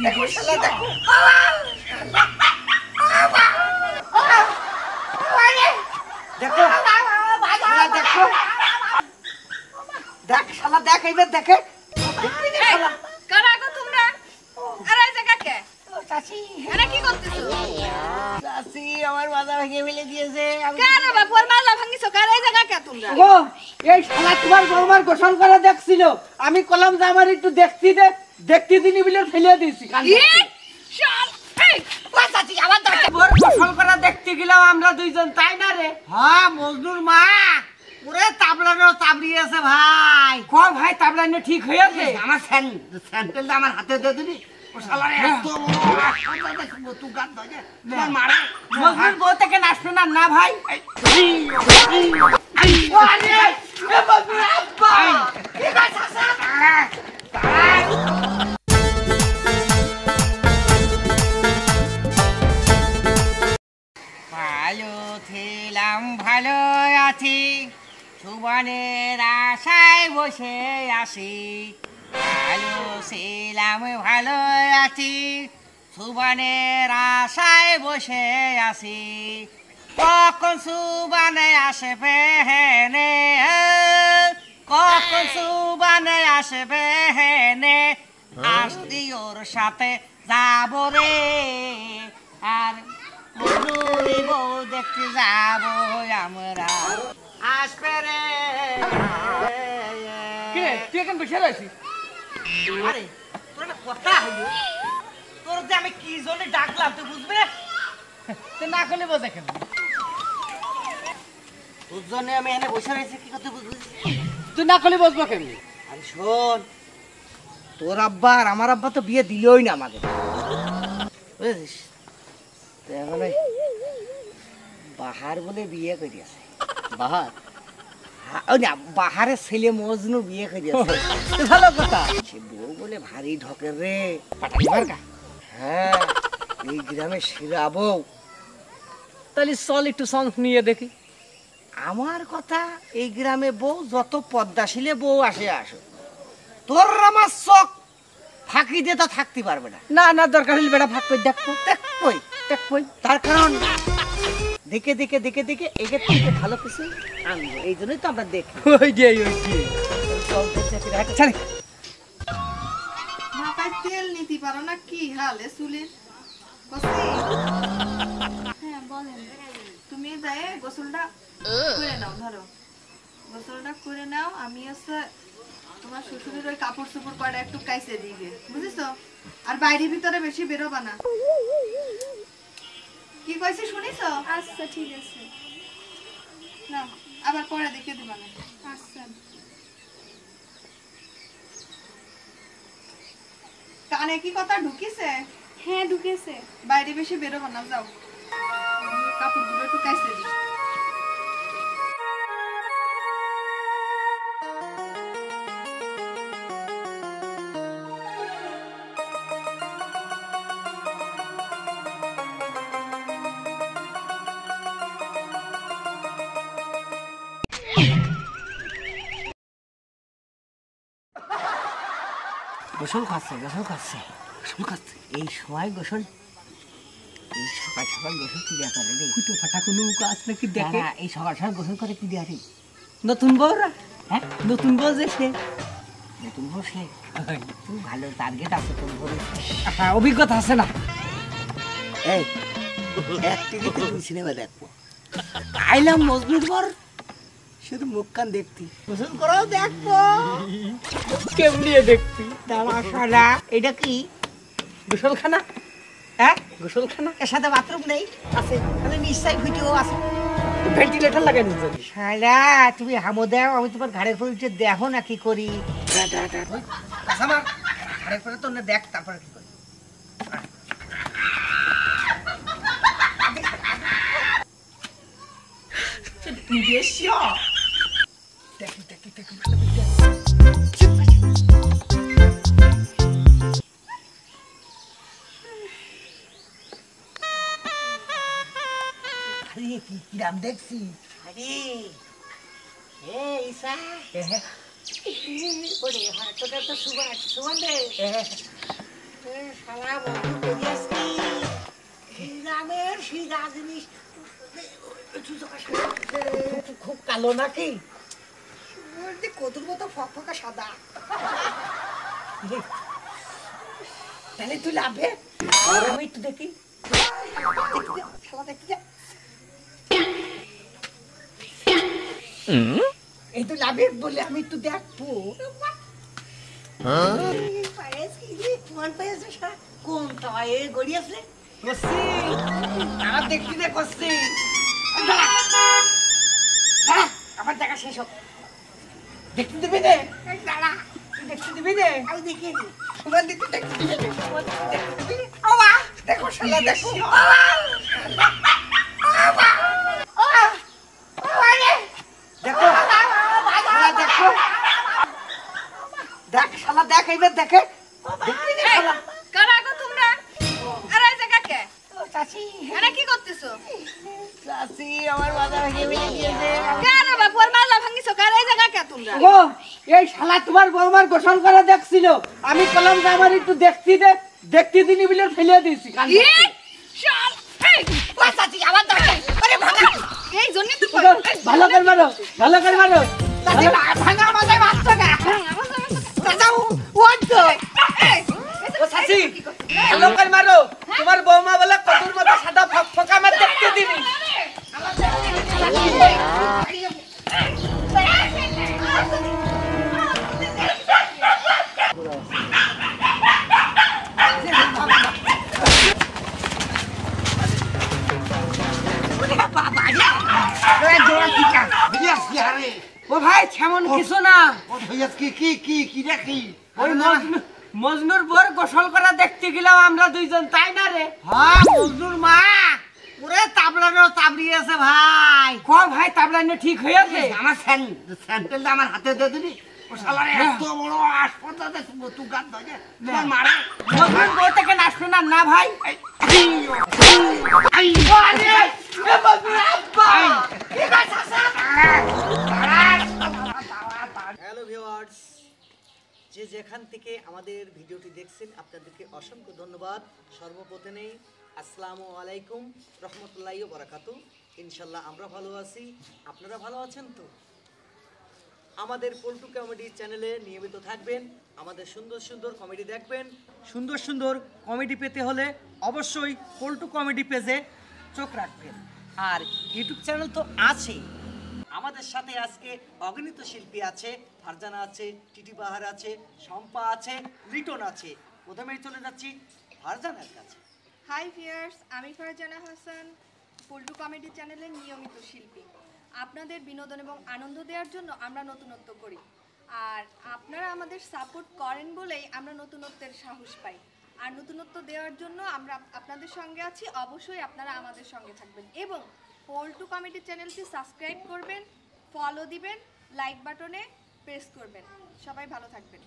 দেখো শালা দেখো দেখো দেখো দেখ শালা দেখ এইবার দেখে কারা গো তোমরা? আরে এই জায়গা কে? চাচি আরে কি করতেছো? চাচি আমার মাথা ভেঙে ফেলে দিয়েছে কেন বাপু আর মাজা ভাঙিছো? কারা এই জায়গা কে তোমরা? ও এই শালা তোমার বৌমার গোসল করা দেখছিল আমি কলাম যে আমার একটু দেখতে দিনি বলে ফেলে দিয়েছি গোসল করা দেখতে গেলাম আমরা দুইজন তাই না রে হ্যাঁ মজনুর মা পুরো তাবলানো তাবড়িয়েছে ভাই ক ভাই তাবলানো ঠিক হয়েছে আমার স্যান্ডেলটা আমার হাতে দিয়ে দিবি ও শালারে এত বড় গান ধরে তোমার মারে মজনুর বউ থেকে নাচবে না না ভাই আরে এ মজনুর আব্বা কি করছস ভালো ছিলাম ভালো আছি সুবনের আশায় বসে আছি ভালো ছিলাম ভালো আছি সুবনের আশায় বসে আছি কখন সুবানে আসবে হেনে কখন সুবানে আসবে হেনে আসতি ওর সাথে যাব রে আর বউ দেখতে যাবো আমরা আসবে রে তুই এখন বসে রয়েছিস আরে তোর একটা কথা হইলো তোর যে আমি কি জন্য ডাকলাম তুই বুঝবে তুই না করলে বোঝা কেন তোর জন্য আমি এনে বসে রয়েছি কি করতে বুঝবি তুই না করলে বসবো কেমনি আরে শোন তোর আব্বা আর আমার আব্বা তো বিয়ে দিলই না আমাকে বুঝেছিস এখন বাহার বলে বিয়ে করিয়াছে বাহার বাহারের ছেলে মজনু বিয়ে করিয়াছে ভালো কথা সে বউ বলে ভারী ঢকের রে হ্যাঁ এই গ্রামে সেরা বউ তাহলে চল একটু সং নিয়ে দেখি আমার কথা এই গ্রামে বউ যত পদ্মাশীলে বউ আসে আসো তোর আমার চোখ ফাঁকি দিয়ে তো থাকতে পারবে না না না দরকার হলে বেটা ফাঁক করে দেখবই তার কারণ দেখে দেখে দেখে দেখে এগের থেকে ভালো কিছু আনবো এই জন্যই তো আমরা দেখি মাথায় তেল নিতে পারো না কি হালে চুলের হ্যাঁ বলেন তুমি যাই গোসলটা করে নাও ধরো গোসলটা করে নাও আমি হচ্ছে তোমার শ্বশুরের ওই কাপড় চোপড় কয়টা একটু কাইসে দিবে বুঝেছো আর বাইরে ভিতরে বেশি বেরোবা না কি কইছি শুনিছো আচ্ছা ঠিক আছে না আবার পরে দেখে দিবা না আচ্ছা কানে কি কথা ঢুকিছে হ্যাঁ ঢুকেছে বাইরে বেশি বেরোবা না যাও কাপড়গুলো একটু কাইসে দিই গোসল খাচ্ছে এই সময় গোসল এই সকাল সকাল গোসল কি দেখা রে ফুটো ফাটা কোনো কাজ নাকি দেখে এই সকাল সকাল গোসল করে কি দেয়া রে নতুন বউরা হ্যাঁ নতুন বউ যে সে নতুন বউ সে তুই ভালো টার্গেট আছে তোর বউ হ্যাঁ অভিজ্ঞতা আছে না এই এক টিকিটে তুই সিনেমা দেখবো আইলাম মজনুর পর শুধু মুখ কান দেখতি গোসল করাও দেখবো কেমনি দেখতি তামাশালা এটা কি গোসলখানা হ্যাঁ গোসলখানা এর সাথে বাথরুম নেই আছে তাহলে নিশ্চয়ই ভিডিও আছে ভেন্টিলেটর লাগানো যদি শালা তুমি হামো দাও আমি তোমার ঘাড়ের উপর উঠে দেখো না কি করি আমার ঘাড়ের উপরে তো না দেখ তারপরে কি করি你别笑。কিরাম দেখছি আরে এ ঈশা ওরে হাতটা তো সুবান রে শালা বন্ধু করিয়াছি গ্রামের সিধা জিনিস খুব কালো নাকি কদুর মতো ফকফকা সাদা তাহলে তুই লাভে আমি একটু দেখি এই তো লাভে বলে আমি একটু দেখবো কোনটা গড়ি আসলে দেখছি রে করছি আমার দেখা শেষ হোক দেখতে দিবি রে দাঁড়া দেখতে দিবি রে আমি দেখিনি তোমার দিকে দেখতে দিবি দেখো শালা দেখো দেখো দেখো দেখ শালা দেখ এইবার দেখে দেখবি রে শালা কারা গো তোমরা আরে এই জায়গা কে চাচি আরে কি করতেছো চাচি আমার বাবা ভেঙে দিয়েছে কারা বাপর মালা ভাঙিছো কারা এই জায়গা কে তোমরা ও এই শালা তোমার বৌমার গোসল করে দেখছিল আমি কলম যে আমার একটু দেখতে দিনি বলে ফেলে দিয়েছি এই শাল এই চাচি আবার দাঁড়া আরে ভাঙা এই জন্য তো ভালো করে মারো চাচি ভাঙা মাথায় মারছো না চাচা ওই তো ও চাচি ভালো করে মারো তোমার বৌমা বলে কদুর মতো সাদা ফকফকা আমার দেখতে দিনি ও ভাই তেমন কিছু না ওই মজনুর বোর গোসল করা দেখতে গেলাম আমরা দুইজন তাই না রে মজনুর মা ওরে তাবলানো তাবড়িয়েছে ভাই ক ভাই তাবলানো ঠিক হয়েছে আমার স্যান্ডেল আমার হাতে দিয়ে দিবি ও শালারে এত বড় হাসপাতাল দেখবো তুই গান ধরে তোমার মারে মজনুর বউ থেকে নাচবে না না ভাই হ্যালো ভিউয়ার্স যে যেখান থেকে আমাদের ভিডিওটি দেখছেন আপনাদেরকে অসংখ্য ধন্যবাদ সর্বপ্রথমে আসসালামু আলাইকুম রহমতুল্লাহি ওয়া বারাকাতুহু ইনশাআল্লাহ আমরা ভালো আছি আপনারা ভালো আছেন তো আমাদের পল্টু কমেডি চ্যানেলে নিয়মিত থাকবেন আমাদের সুন্দর সুন্দর কমেডি দেখবেন সুন্দর সুন্দর কমেডি পেতে হলে অবশ্যই পল্টু কমেডি পেজে চোখ রাখবেন আর ইউটিউব চ্যানেল তো আছেই আমাদের সাথে আজকে অগণিত শিল্পী আছে ফারজানা আছে টিটি বাহার আছে শম্পা আছে লিটন আছে প্রথমেই চলে যাচ্ছি ফারজানার কাছে হাই ভিউয়ার্স আমি ফারজানা হাসান পল্টু কমেডি চ্যানেলের নিয়মিত শিল্পী আপনাদের বিনোদন এবং আনন্দ দেওয়ার জন্য আমরা নতুনত্ব করি আর আপনারা আমাদের সাপোর্ট করেন বলেই আমরা নতুনত্বের সাহস পাই আর নতুনত্ব দেওয়ার জন্য আমরা আপনাদের সঙ্গে আছি অবশ্যই আপনারা আমাদের সঙ্গে থাকবেন এবং পল্টু কমেডি চ্যানেলটি সাবস্ক্রাইব করবেন ফলো দিবেন লাইক বাটনে প্রেস করবেন সবাই ভালো থাকবেন